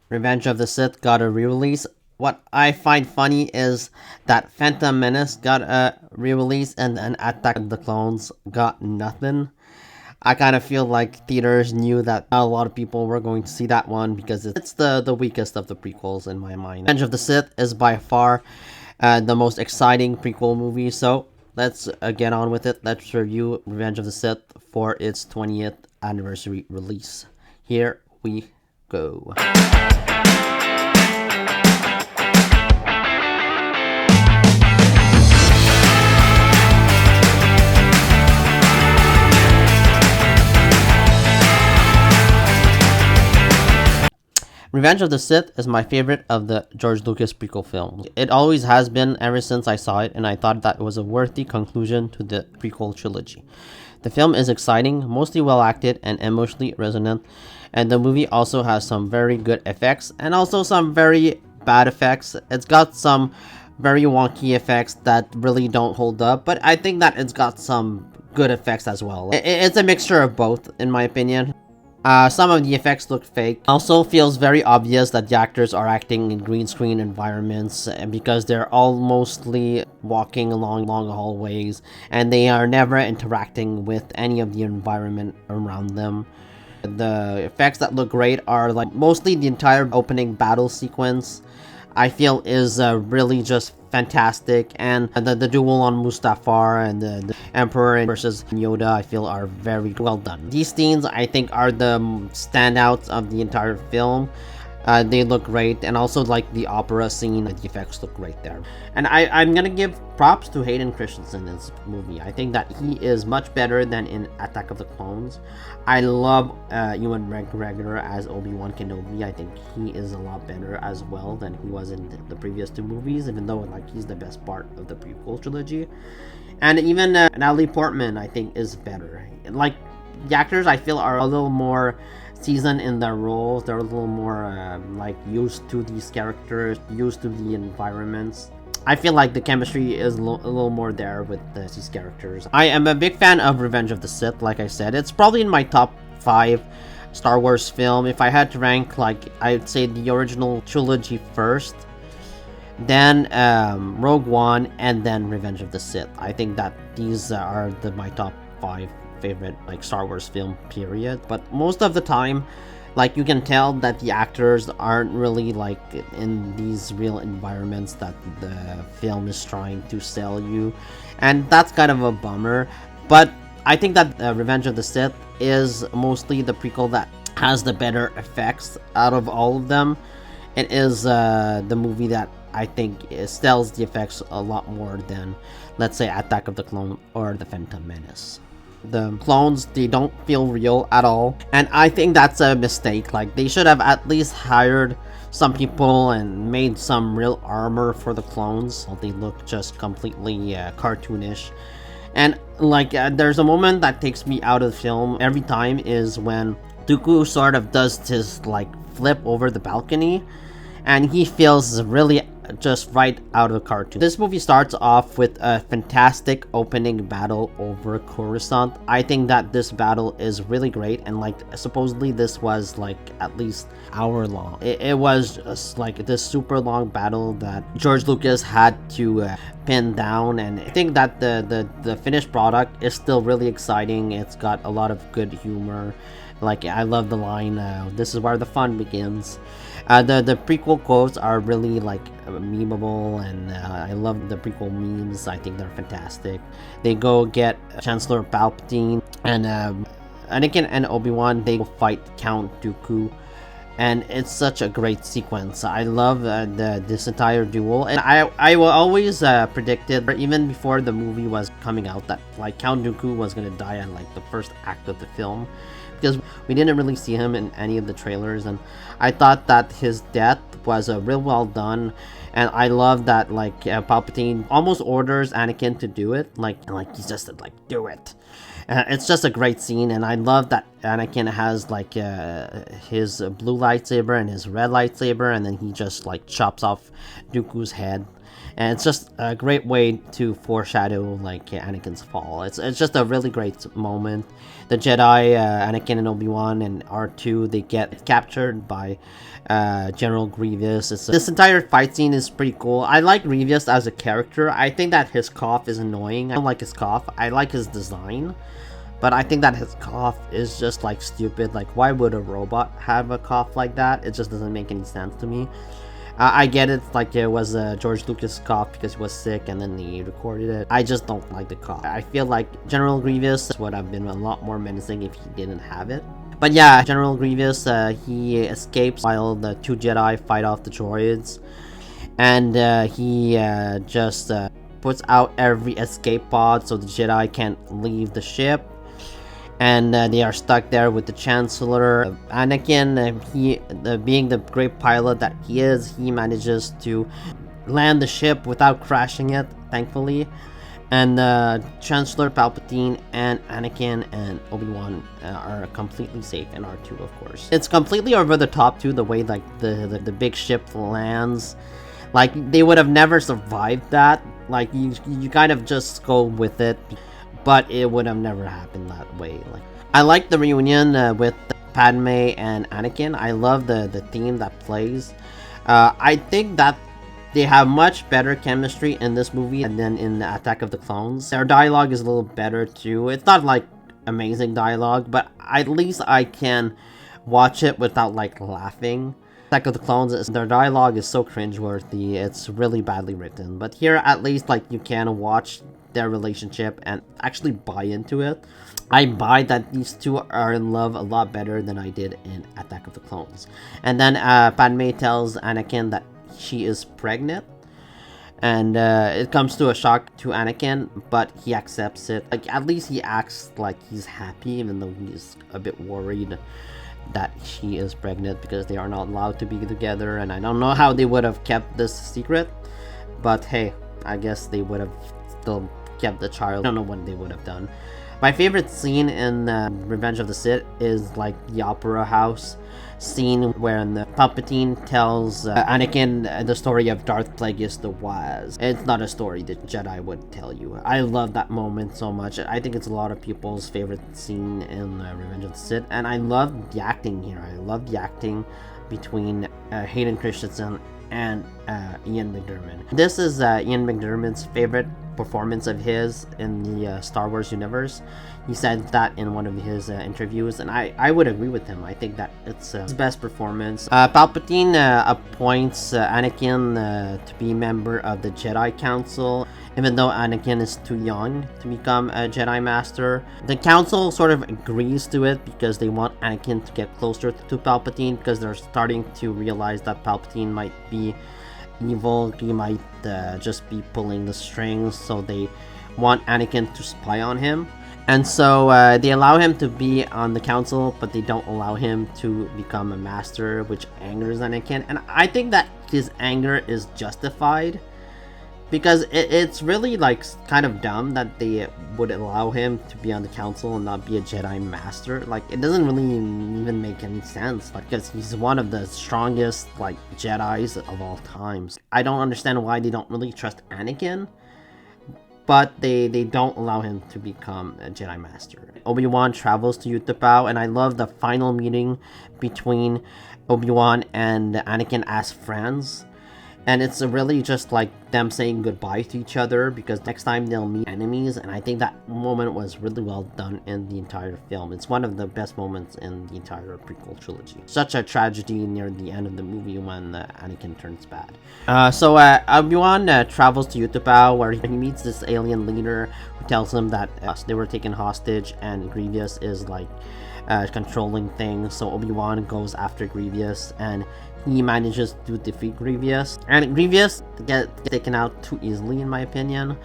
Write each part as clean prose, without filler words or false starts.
Revenge of the Sith got a re-release. What I find funny is that Phantom Menace got a re-release and then Attack of the Clones got nothing. I kind of feel like theaters knew that not a lot of people were going to see that one because it's the weakest of the prequels in my mind. Revenge of the Sith is by far the most exciting prequel movie, so let's get on with it. Let's review Revenge of the Sith for its 20th anniversary release. Here we go. Revenge of the Sith is my favorite of the George Lucas prequel films. It always has been ever since I saw it, and I thought that was a worthy conclusion to the prequel trilogy. The film is exciting, mostly well acted, and emotionally resonant, and the movie also has some very good effects and also some very bad effects. It's got some very wonky effects that really don't hold up, but I think that it's got some good effects as well. It's a mixture of both, in my opinion. Some of the effects look fake. Also feels very obvious that the actors are acting in green screen environments because they're all mostly walking along long hallways and they are never interacting with any of the environment around them. The effects that look great are like mostly the entire opening battle sequence. I feel is really just fantastic, and the duel on Mustafar and the Emperor versus Yoda I feel are very well done. These scenes I think are the standouts of the entire film. They look great, and also like the opera scene, the effects look great there. And I'm gonna give props to Hayden Christensen in this movie. I think that he is much better than in Attack of the Clones. I love Ewan McGregor as Obi-Wan Kenobi. I think he is a lot better as well than he was in the previous two movies, even though like he's the best part of the prequel trilogy. And even Natalie Portman I think is better. Like the actors I feel are a little more seasoned in their roles. They're a little more like used to these characters, used to the environments. I feel like the chemistry is a little more there with these characters. I am a big fan of Revenge of the Sith. Like I said, it's probably in my top 5 Star Wars film. If I had to rank, like I'd say the original trilogy first, then Rogue One, and then Revenge of the Sith. I think that these are my top 5 favorite like Star Wars film period. But most of the time, like you can tell that the actors aren't really like in these real environments that the film is trying to sell you, and that's kind of a bummer. But I think that Revenge of the Sith is mostly the prequel that has the better effects out of all of them. It is the movie that I think sells the effects a lot more than, let's say, Attack of the Clone or The Phantom Menace. The clones, they don't feel real at all, and I think that's a mistake. Like they should have at least hired some people and made some real armor for the clones. They look just completely cartoonish, and like there's a moment that takes me out of the film every time is when Dooku sort of does this like flip over the balcony, and he feels really just right out of the cartoon. This movie starts off with a fantastic opening battle over Coruscant. I think that this battle is really great, and like supposedly this was like at least hour long. It was just like this super long battle that George Lucas had to pin down, and I think that the finished product is still really exciting. It's got a lot of good humor. Like I love the line, "This is where the fun begins." The prequel quotes are really like memeable, and I love the prequel memes. I think they're fantastic. They go get Chancellor Palpatine, and Anakin and Obi-Wan, they fight Count Dooku, and it's such a great sequence. I love this entire duel, and I always predicted, even before the movie was coming out, that like Count Dooku was gonna die in like the first act of the film, because we didn't really see him in any of the trailers, and I thought that his death was real well done. And I love that like Palpatine almost orders Anakin to do it, like he's just like, do it. It's just a great scene, and I love that Anakin has like his blue lightsaber and his red lightsaber, and then he just like chops off Dooku's head. And it's just a great way to foreshadow like Anakin's fall. It's just a really great moment. The Jedi, Anakin and Obi-Wan and R2, they get captured by General Grievous. This entire fight scene is pretty cool. I like Grievous as a character. I think that his cough is annoying. I don't like his cough. I like his design. But I think that his cough is just like stupid. Like, why would a robot have a cough like that? It just doesn't make any sense to me. I get it, like it was George Lucas' cough because he was sick and then he recorded it. I just don't like the cough. I feel like General Grievous would have been a lot more menacing if he didn't have it. But yeah, General Grievous, he escapes while the two Jedi fight off the droids. And he just puts out every escape pod so the Jedi can't leave the ship. And they are stuck there with the Chancellor. Anakin, being the great pilot that he is, he manages to land the ship without crashing it, thankfully. And Chancellor Palpatine and Anakin and Obi-Wan are completely safe, and R2, of course. It's completely over the top too, the way like the big ship lands. Like, they would have never survived that. Like, you kind of just go with it. But it would have never happened that way. Like, I like the reunion with Padme and Anakin. I love the theme that plays. I think that they have much better chemistry in this movie than in Attack of the Clones. Their dialogue is a little better too. It's not like amazing dialogue, but at least I can watch it without like laughing. Attack of the Clones, their dialogue is so cringeworthy. It's really badly written. But here, at least, like, you can watch their relationship and actually buy into it. I buy that these two are in love a lot better than I did in Attack of the Clones. And then Padme tells Anakin that she is pregnant. And it comes to a shock to Anakin, but he accepts it. Like, at least he acts like he's happy, even though he's a bit worried that she is pregnant because they are not allowed to be together. And I don't know how they would have kept this secret, but hey, I guess they would have still kept the child. I don't know what they would have done. My favorite scene in Revenge of the Sith is like the opera house scene where the Palpatine tells Anakin the story of Darth Plagueis the Wise. It's not a story that Jedi would tell you. I love that moment so much. I think it's a lot of people's favorite scene in Revenge of the Sith, and I love the acting here. I love the acting between Hayden Christensen and Ian McDiarmid. This is Ian McDiarmid's favorite performance of his in the Star Wars universe. He said that in one of his interviews, and I would agree with him. I think that it's his best performance. Palpatine appoints Anakin to be member of the Jedi Council, even though Anakin is too young to become a Jedi Master. The Council sort of agrees to it because they want Anakin to get closer to Palpatine, because they're starting to realize that Palpatine might be evil. He might just be pulling the strings, so they want Anakin to spy on him. And so they allow him to be on the council, but they don't allow him to become a master, which angers Anakin. And I think that his anger is justified, because it's really like kind of dumb that they would allow him to be on the council and not be a Jedi Master. Like, it doesn't really even make any sense, like, because he's one of the strongest like Jedis of all times. I don't understand why they don't really trust Anakin, but they don't allow him to become a Jedi Master. Obi-Wan travels to Utapau, and I love the final meeting between Obi-Wan and Anakin as friends. And it's really just like them saying goodbye to each other, because next time they'll meet enemies. And I think that moment was really well done in the entire film. It's one of the best moments in the entire prequel trilogy. Such a tragedy near the end of the movie when Anakin turns bad. So Obi-Wan travels to Utapau, where he meets this alien leader who tells him that they were taken hostage and Grievous is like controlling things. So Obi-Wan goes after Grievous, and he manages to defeat Grievous, and Grievous gets taken out too easily in my opinion.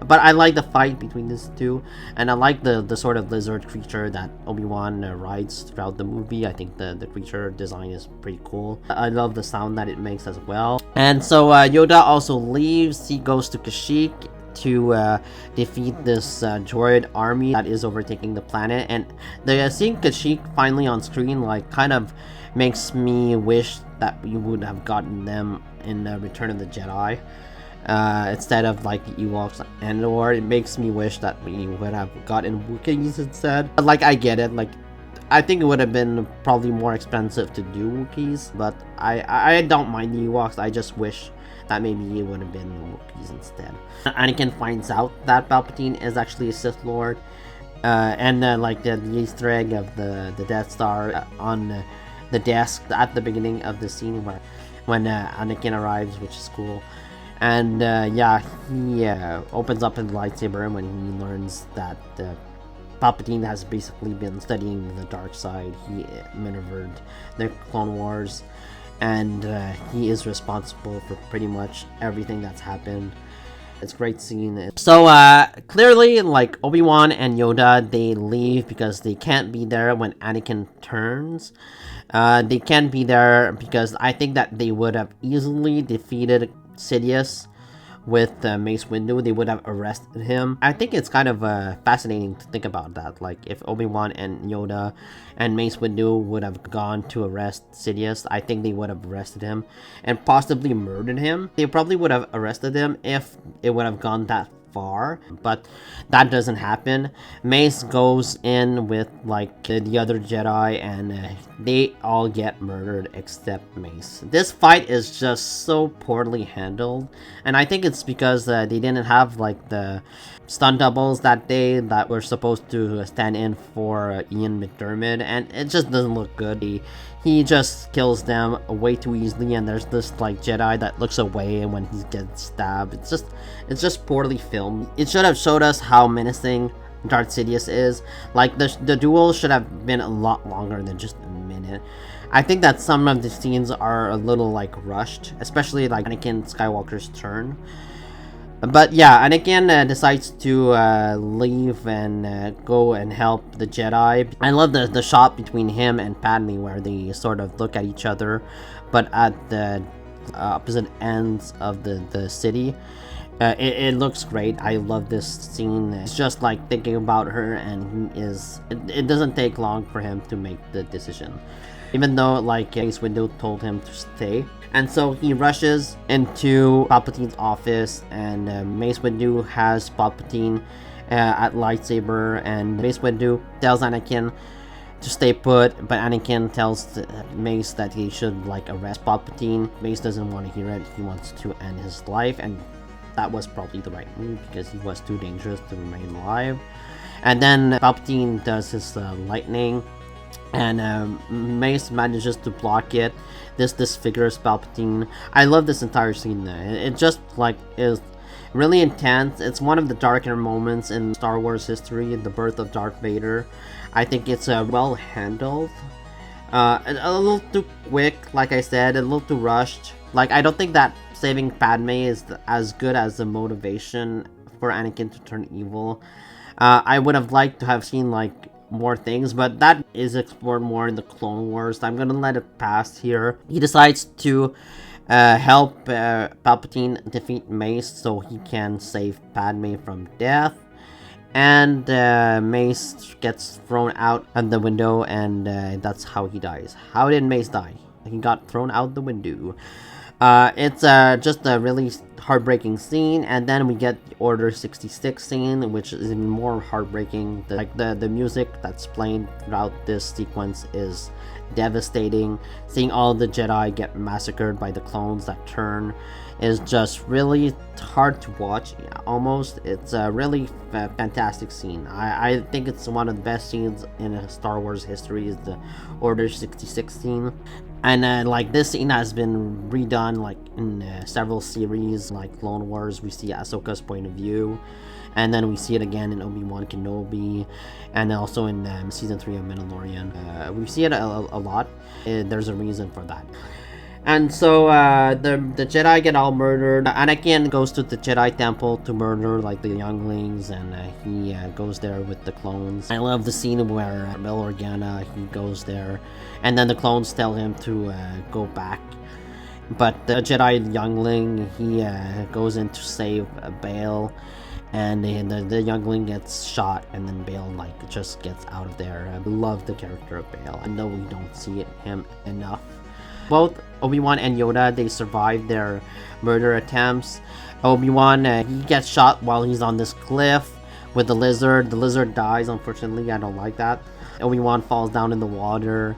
But I like the fight between these two, and I like the sort of lizard creature that Obi-Wan rides throughout the movie. I think the creature design is pretty cool. I love the sound that it makes as well. And so Yoda also leaves. He goes to Kashyyyk to defeat this droid army that is overtaking the planet. And the seeing Kashyyyk finally on screen like kind of makes me wish that we would have gotten them in Return of the Jedi. Instead of like the Ewoks and or it makes me wish that we would have gotten Wookiees instead. But like I get it, like I think it would have been probably more expensive to do Wookiees, but I don't mind the Ewoks. I just wish that maybe it would have been Wookiees instead. Anakin finds out that Palpatine is actually a Sith Lord, and like the Easter egg of the Death Star on the desk at the beginning of the scene where when Anakin arrives, which is cool. And yeah, he opens up his lightsaber when he learns that Palpatine has basically been studying the dark side. He maneuvered the Clone Wars, and he is responsible for pretty much everything that's happened. It's a great scene. So clearly, like Obi-Wan and Yoda, they leave because they can't be there when Anakin turns. They can't be there because I think that they would have easily defeated Sidious with Mace Windu. They would have arrested him. I think it's kind of fascinating to think about that. Like if Obi-Wan and Yoda and Mace Windu would have gone to arrest Sidious, I think they would have arrested him and possibly murdered him. They probably would have arrested him if it would have gone that far, but that doesn't happen. Mace goes in with like the other Jedi, and they all get murdered except Mace. This fight is just so poorly handled, and I think it's because they didn't have like the stunt doubles that day that were supposed to stand in for Ian McDiarmid, and it just doesn't look good. He just kills them way too easily, and there's this like Jedi that looks away when he gets stabbed. It's just poorly filmed. It should have showed us how menacing Darth Sidious is. Like the duel should have been a lot longer than just a minute. I think that some of the scenes are a little like rushed, especially like Anakin Skywalker's turn. But yeah, Anakin decides to leave and go and help the Jedi. I love the shot between him and Padme where they sort of look at each other, but at the opposite ends of the city. It looks great. I love this scene. It's just like thinking about her, and it doesn't take long for him to make the decision. Even though like Mace Windu told him to stay. And so he rushes into Palpatine's office, and Mace Windu has Palpatine at lightsaber, and Mace Windu tells Anakin to stay put, but Anakin tells Mace that he should like arrest Palpatine. Mace doesn't want to hear it. He wants to end his life, and that was probably the right move because he was too dangerous to remain alive. And then Palpatine does his lightning, and Mace manages to block it. This disfigures Palpatine. I love this entire scene. It just like is really intense. It's one of the darker moments in Star Wars history, the birth of Darth Vader. I think it's well handled. A little too quick, like I said, a little too rushed. Like I don't think that saving Padme is as good as the motivation for Anakin to turn evil. I would have liked to have seen like more things, but that is explored more in the Clone Wars. I'm gonna let it pass here. He decides to help Palpatine defeat Mace so he can save Padme from death, and Mace gets thrown out of the window, and that's how he dies. How did Mace die? He got thrown out the window. It's just a really heartbreaking scene, and then we get the Order 66 scene, which is even more heartbreaking. The music that's playing throughout this sequence is devastating. Seeing all the Jedi get massacred by the clones that turn is just really hard to watch, almost. It's a really fantastic scene. I think it's one of the best scenes in Star Wars history is the Order 66 scene. And like this scene has been redone like in several series, like Clone Wars. We see Ahsoka's point of view, and then we see it again in Obi-Wan Kenobi, and also in season 3 of Mandalorian. We see it a lot. There's a reason for that. And so the Jedi get all murdered. Anakin goes to the Jedi Temple to murder like the younglings, and he goes there with the clones. I love the scene where Bail Organa, he goes there, and then the clones tell him to go back. But the Jedi youngling, he goes in to save Bail. and the youngling gets shot, and then Bale like just gets out of there. I love the character of Bale. I know we don't see him enough. Both Obi-Wan and Yoda, they survive their murder attempts. Obi-Wan, he gets shot while he's on this cliff with the lizard. The lizard dies, unfortunately. I don't like that. Obi-Wan falls down in the water,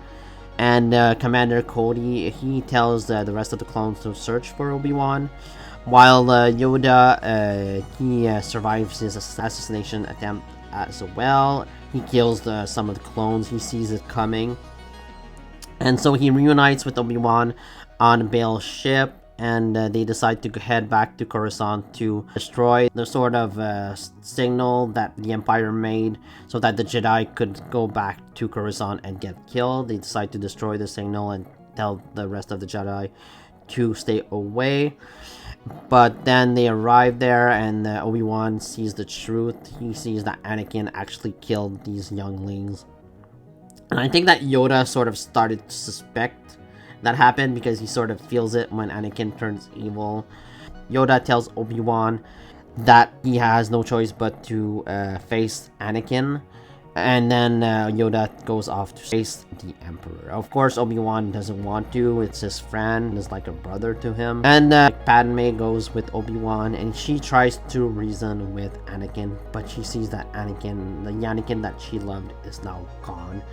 and Commander Cody, he tells the rest of the clones to search for Obi-Wan, while Yoda, he survives his assassination attempt as well. He kills some of the clones. He sees it coming, and so he reunites with Obi-Wan on Bale's ship, and they decide to head back to Coruscant to destroy the sort of signal that the Empire made so that the Jedi could go back to Coruscant and get killed. They decide to destroy the signal and tell the rest of the Jedi to stay away. But then they arrive there, and Obi-Wan sees the truth. He sees that Anakin actually killed these younglings. And I think that Yoda sort of started to suspect that happened because he sort of feels it when Anakin turns evil. Yoda tells Obi-Wan that he has no choice but to face Anakin, and then Yoda goes off to face the Emperor. Of course, Obi-Wan doesn't want to. It's his friend, it's like a brother to him. And Padme goes with Obi-Wan, and she tries to reason with Anakin, but she sees that Anakin, the Anakin that she loved, is now gone.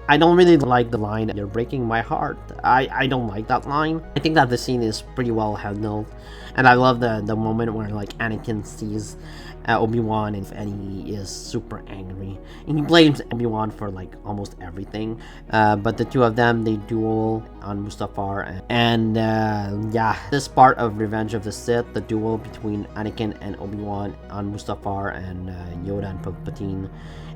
I don't really like the line, "You're breaking my heart." I don't like that line. I think that the scene is pretty well handled, and I love the moment where like Anakin sees Obi-Wan and he is super angry. And he blames Obi-Wan for like almost everything, but the two of them, they duel on Mustafar, and yeah, this part of Revenge of the Sith, the duel between Anakin and Obi-Wan on Mustafar, and Yoda and Palpatine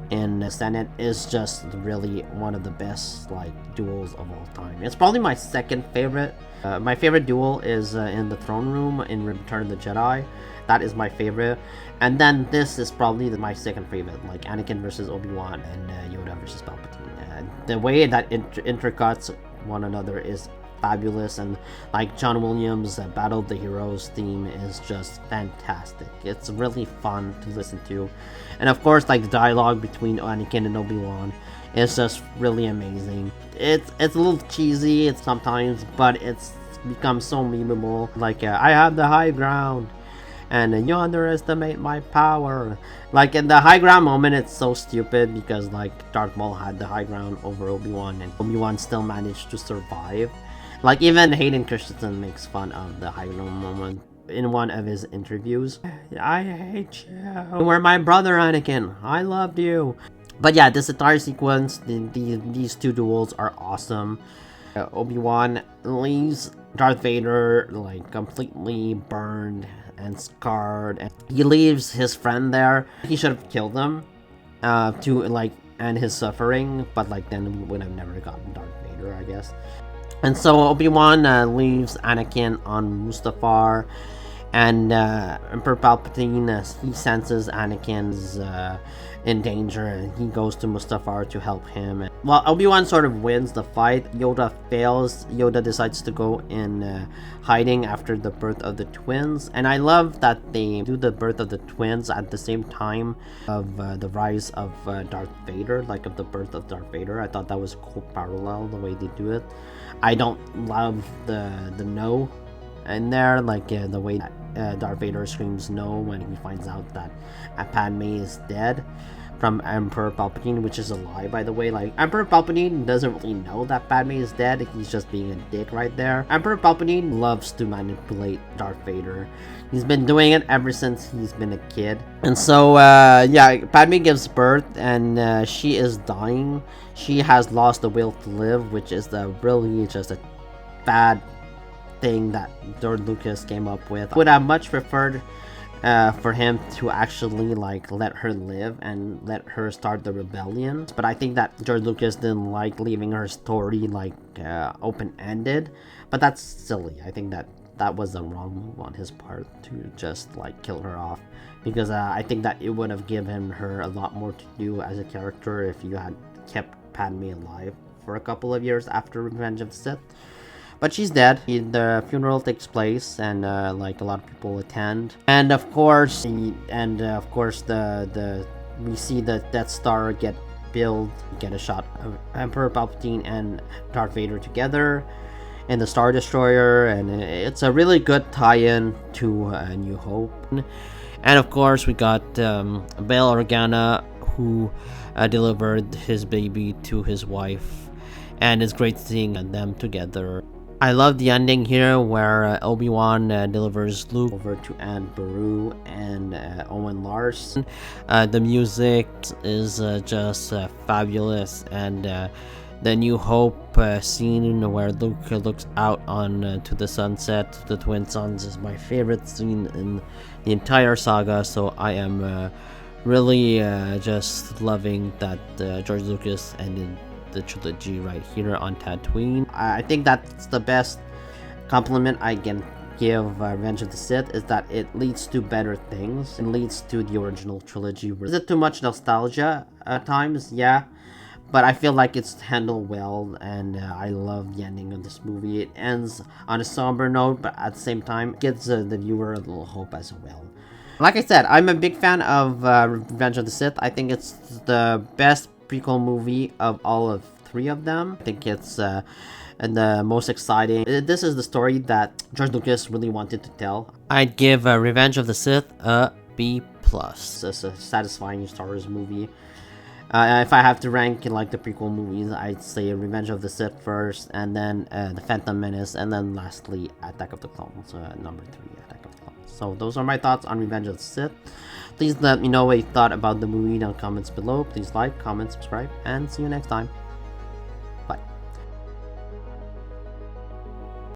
in the Senate, is just really one of the best like duels of all time. It's probably my second favorite. My favorite duel is in the throne room in Return of the Jedi. That is my favorite, and then this is probably my second favorite, like Anakin versus Obi-Wan and Yoda versus Palpatine. The way that intercuts one another is fabulous, and like John Williams' Battle of the Heroes theme is just fantastic. It's really fun to listen to, and of course like the dialogue between Anakin and Obi-Wan is just really amazing. It's a little cheesy sometimes, but it's become so memeable, like I have the high ground and you underestimate my power. Like in the high ground moment, it's so stupid because like Darth Maul had the high ground over Obi-Wan, and Obi-Wan still managed to survive. Like even Hayden Christensen makes fun of the high ground moment in one of his interviews. I hate you. You were my brother, Anakin. I loved you. But yeah, this entire sequence, these two duels are awesome. Obi-Wan leaves Darth Vader like completely burned and scarred, and he leaves his friend there. He should have killed him to like end his suffering, but like then we would have never gotten Darth Vader, I guess. And so Obi-Wan leaves Anakin on Mustafar, and Emperor Palpatine, he senses Anakin's in danger, and he goes to Mustafar to help him. While Obi-Wan sort of wins the fight, Yoda fails. Yoda decides to go in hiding after the birth of the twins, and I love that they do the birth of the twins at the same time of the rise of Darth Vader, like of the birth of Darth Vader. I thought that was a cool parallel, the way they do it. I don't love the no in there, like the way that Darth Vader screams no when he finds out that Padme is dead from Emperor Palpatine, which is a lie, by the way. Like Emperor Palpatine doesn't really know that Padme is dead. He's just being a dick right there. Emperor Palpatine loves to manipulate Darth Vader. He's been doing it ever since he's been a kid. And so yeah, Padme gives birth, and she is dying. She has lost the will to live, which is really just a bad thing that George Lucas came up with. I would have much preferred for him to actually like let her live and let her start the rebellion, but I think that George Lucas didn't like leaving her story like open-ended, but that's silly. I think that was a wrong move on his part to just like kill her off, because I think that it would have given her a lot more to do as a character if you had kept Padme alive for a couple of years after Revenge of the Sith. but she's dead. The funeral takes place, and like a lot of people attend, and of course, the we see the Death Star get built. We get a shot of Emperor Palpatine and Darth Vader together in the Star Destroyer, and it's a really good tie-in to A New Hope. And of course, we got Bail Organa, who delivered his baby to his wife, and it's great seeing them together. I love the ending here where Obi-Wan delivers Luke over to Aunt Beru and Owen Larson. The music is just fabulous, and the New Hope scene where Luke looks out on to the sunset, the Twin Suns, is my favorite scene in the entire saga. So I am really just loving that George Lucas ended the trilogy right here on Tatooine. I think that's the best compliment I can give Revenge of the Sith, is that it leads to better things and leads to the original trilogy. Is it too much nostalgia at times? Yeah, but I feel like it's handled well, and I love the ending of this movie. It ends on a somber note, but at the same time gives the viewer a little hope as well. Like I said, I'm a big fan of Revenge of the Sith. I think it's the best prequel movie of all of three of them. I think it's the most exciting. This is the story that George Lucas really wanted to tell. I'd give Revenge of the Sith a B+. It's a satisfying Star Wars movie. If I have to rank in like the prequel movies, I'd say Revenge of the Sith first, and then The Phantom Menace, and then lastly Attack of the Clones, number 3, Attack of the Clones. So those are my thoughts on Revenge of the Sith. Please let me know what you thought about the movie in the comments below. Please like, comment, subscribe, and see you next time.